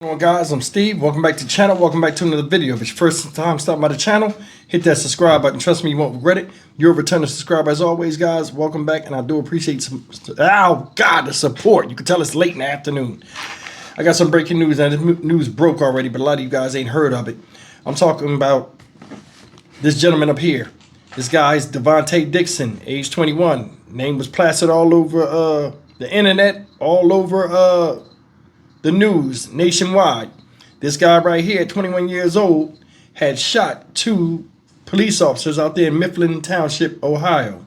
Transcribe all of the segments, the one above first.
Hello guys, I'm Steve. Welcome back to the channel. Welcome back to another video. If it's your first time stopping by the channel, hit that subscribe button. Trust me, you won't regret it. You're a returning subscriber as always, guys. Welcome back, and I do appreciate the support. You can tell it's late in the afternoon. I got some breaking news, and this news broke already, but a lot of you guys ain't heard of it. I'm talking about this gentleman up here. This guy's Devontae Dixon, age 21. Name was plastered all over the internet, all over the news nationwide. This guy right here, 21 years old, had shot two police officers out there in Mifflin Township, Ohio.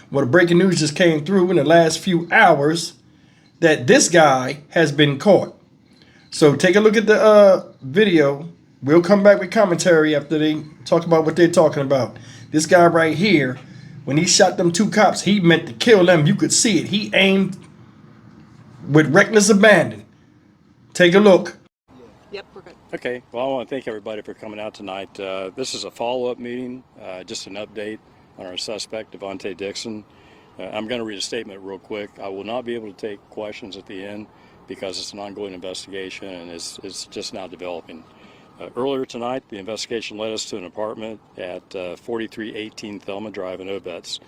Well, the breaking news just came through in the last few hours that this guy has been caught. So take a look at the video. We'll come back with commentary after they talk about what they're talking about. This guy right here, when he shot them two cops, he meant to kill them. You could see it. He aimed with reckless abandon. Take a look. Yep, we're good. Okay, well, I want to thank everybody for coming out tonight. This is a follow-up meeting, just an update on our suspect, Devontae Dixon. I'm going to read a statement real quick. I will not be able to take questions at the end because it's an ongoing investigation and it's just now developing. Earlier tonight, the investigation led us to an apartment at 4318 Thelma Drive in Obetz.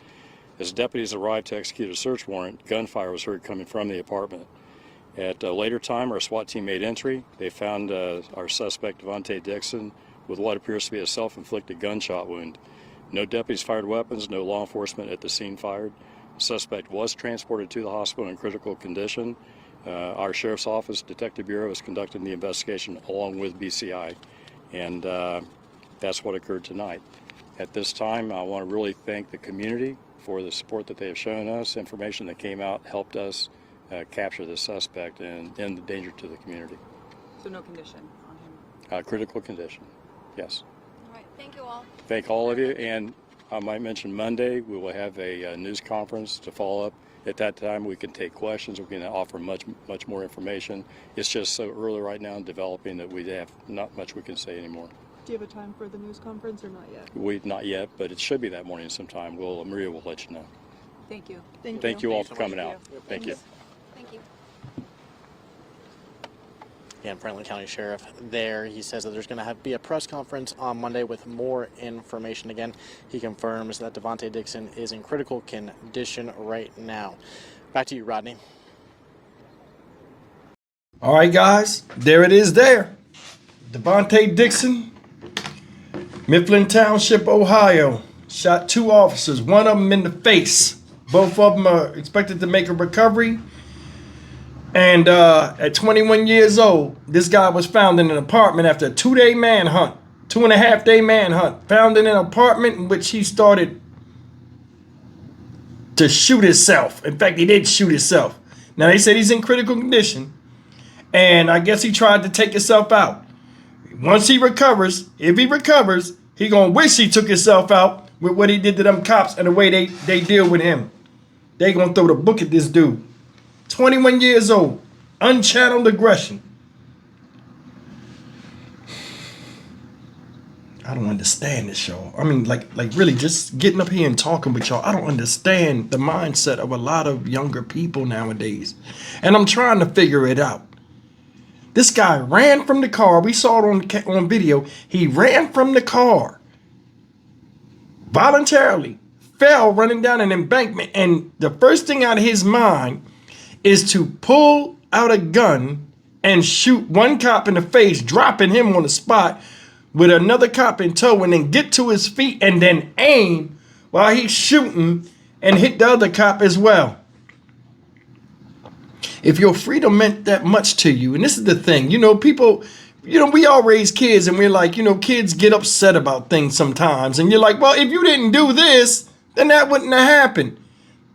As deputies arrived to execute a search warrant, gunfire was heard coming from the apartment. At a later time, our SWAT team made entry. They found our suspect, Devontae Dixon, with what appears to be a self-inflicted gunshot wound. No deputies fired weapons, no law enforcement at the scene fired. The suspect was transported to the hospital in critical condition. Our Sheriff's Office Detective Bureau is conducting the investigation along with BCI, and that's what occurred tonight. At this time, I want to really thank the community for the support that they have shown us. Information that came out helped us capture the suspect and end the danger to the community. So no condition on him? Critical condition, yes. All right, thank you all. Thank all of you, and I might mention Monday we will have a news conference to follow up. At that time we can take questions, we can offer much more information. It's just so early right now in developing that we have not much we can say anymore. Do you have a time for the news conference or not yet? Not yet, but it should be that morning sometime. Maria will let you know. Thank you. Thank you all for coming out. Thank you. Thank you. And Franklin County Sheriff there, he says that there's going to be a press conference on Monday with more information. Again, he confirms that Devontae Dixon is in critical condition right now. Back to you, Rodney. All right, guys, there it is there. Devontae Dixon, Mifflin Township, Ohio, shot two officers, one of them in the face. Both of them are expected to make a recovery. And at 21 years old, this guy was found in an apartment after a 2-day manhunt, 2.5-day manhunt, found in an apartment in which he started to shoot himself. In fact, he did shoot himself. Now, they said he's in critical condition, and I guess he tried to take himself out. Once he recovers, if he recovers, he gonna wish he took himself out with what he did to them cops and the way they deal with him. They gonna throw the book at this dude. 21 years old, unchanneled aggression. I don't understand this, y'all. I mean, like really, just getting up here and talking with y'all, I don't understand the mindset of a lot of younger people nowadays. And I'm trying to figure it out. This guy ran from the car. We saw it on video. He ran from the car voluntarily, fell running down an embankment, and the first thing out of his mind is to pull out a gun and shoot one cop in the face, dropping him on the spot with another cop in tow, and then get to his feet and then aim while he's shooting and hit the other cop as well. If your freedom meant that much to you, and this is the thing, people, we all raise kids and we're like, kids get upset about things sometimes. And you're like, well, if you didn't do this, then that wouldn't have happened.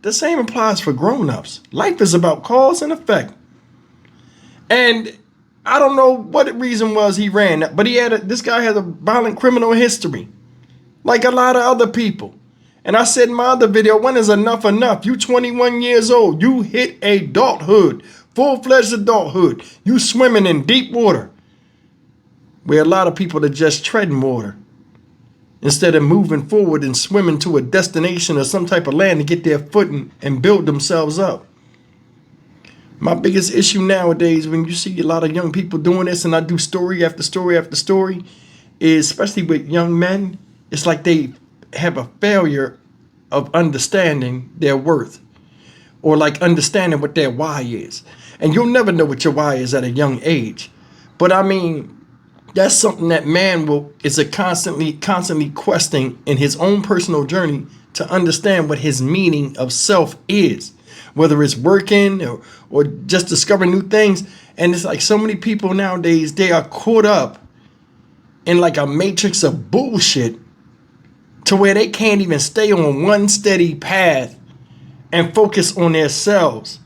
The same applies for grown-ups. Life is about cause and effect. And I don't know what the reason was he ran, but this guy has a violent criminal history, like a lot of other people. And I said in my other video, when is enough enough? You 21 years old. You hit adulthood, full-fledged adulthood. You swimming in deep water, where a lot of people are just treading water, instead of moving forward and swimming to a destination or some type of land to get their footing and build themselves up. My biggest issue nowadays, when you see a lot of young people doing this, and I do story after story after story, is especially with young men, it's like they have a failure of understanding their worth, or like understanding what their why is. And you'll never know what your why is at a young age. But I mean, that's something that man is constantly questing in his own personal journey to understand what his meaning of self is, whether it's working or just discovering new things. And it's like so many people nowadays, they are caught up in like a matrix of bullshit to where they can't even stay on one steady path and focus on themselves.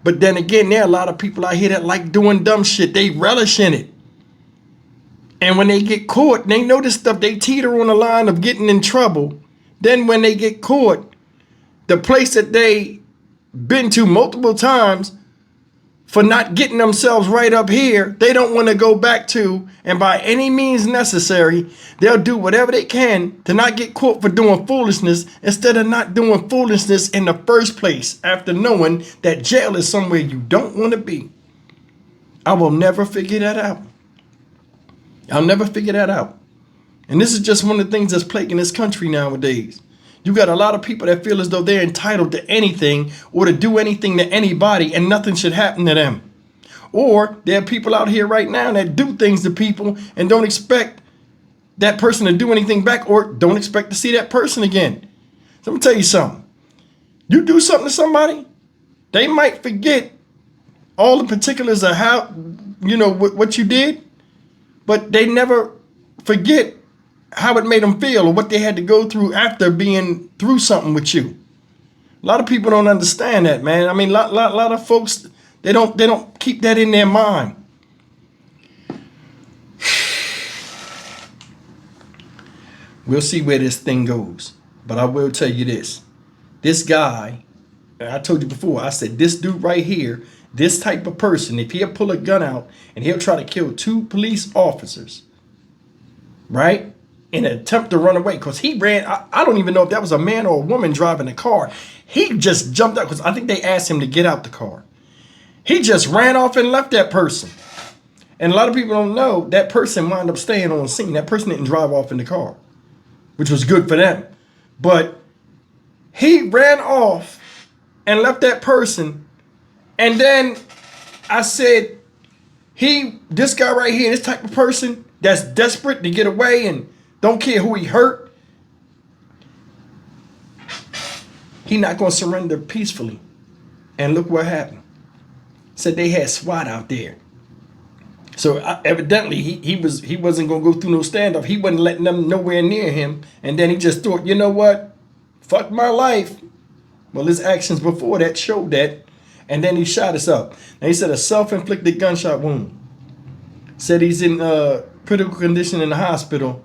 But then again, there are a lot of people out here that like doing dumb shit. They relish in it. And when they get caught, they know this stuff, they teeter on the line of getting in trouble. Then when they get caught, the place that they been to multiple times for not getting themselves right up here, they don't want to go back to, and by any means necessary, they'll do whatever they can to not get caught for doing foolishness instead of not doing foolishness in the first place after knowing that jail is somewhere you don't want to be. I will never figure that out. I'll never figure that out. And this is just one of the things that's plaguing this country nowadays. You got a lot of people that feel as though they're entitled to anything or to do anything to anybody and nothing should happen to them. Or there are people out here right now that do things to people and don't expect that person to do anything back or don't expect to see that person again. So let me tell you something. You do something to somebody, they might forget all the particulars of how, what you did, but they never forget how it made them feel or what they had to go through after being through something with you. A lot of people don't understand that, man. I mean, a lot of folks, they don't keep that in their mind. We'll see where this thing goes. But I will tell you this. This guy, I told you before, I said this dude right here, this type of person, if he'll pull a gun out and he'll try to kill 2 police officers, right? In an attempt to run away, because he ran. I don't even know if that was a man or a woman driving the car. He just jumped out because I think they asked him to get out the car. He just ran off and left that person. And a lot of people don't know that person wound up staying on scene. That person didn't drive off in the car, which was good for them. But he ran off and left that person. And then I said, this guy right here, this type of person that's desperate to get away and don't care who he hurt, he not going to surrender peacefully. And look what happened. Said they had SWAT out there. So evidently he wasn't going to go through no standoff. He wasn't letting them nowhere near him. And then he just thought, you know what? Fuck my life. Well, his actions before that showed that. And then he shot us up. Now he said a self-inflicted gunshot wound. Said he's in critical condition in the hospital.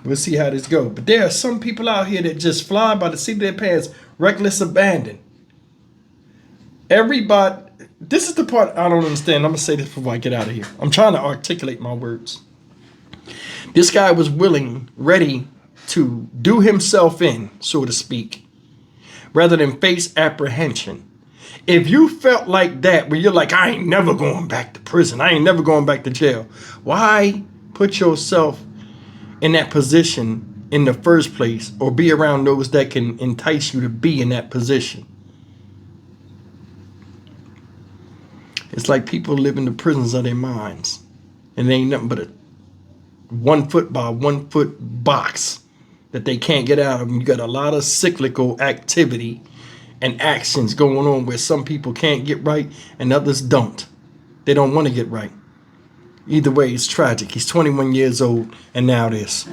We'll see how this goes. But there are some people out here that just fly by the seat of their pants, reckless abandon. Everybody, this is the part I don't understand. I'm going to say this before I get out of here. I'm trying to articulate my words. This guy was ready to do himself in, so to speak, rather than face apprehension. If you felt like that, where you're like, I ain't never going back to prison, I ain't never going back to jail, why put yourself in that position in the first place, or be around those that can entice you to be in that position? It's like people live in the prisons of their minds, and they ain't nothing but a 1 foot by 1 foot box that they can't get out of. And you got a lot of cyclical activity and actions going on where some people can't get right and others don't. They don't want to get right. Either way, it's tragic. He's 21 years old, and now this.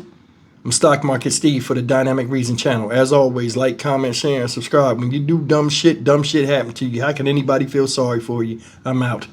I'm Stock Market Steve for the Dynamic Reason channel. As always, like, comment, share, and subscribe. When you do dumb shit happen to you. How can anybody feel sorry for you? I'm out.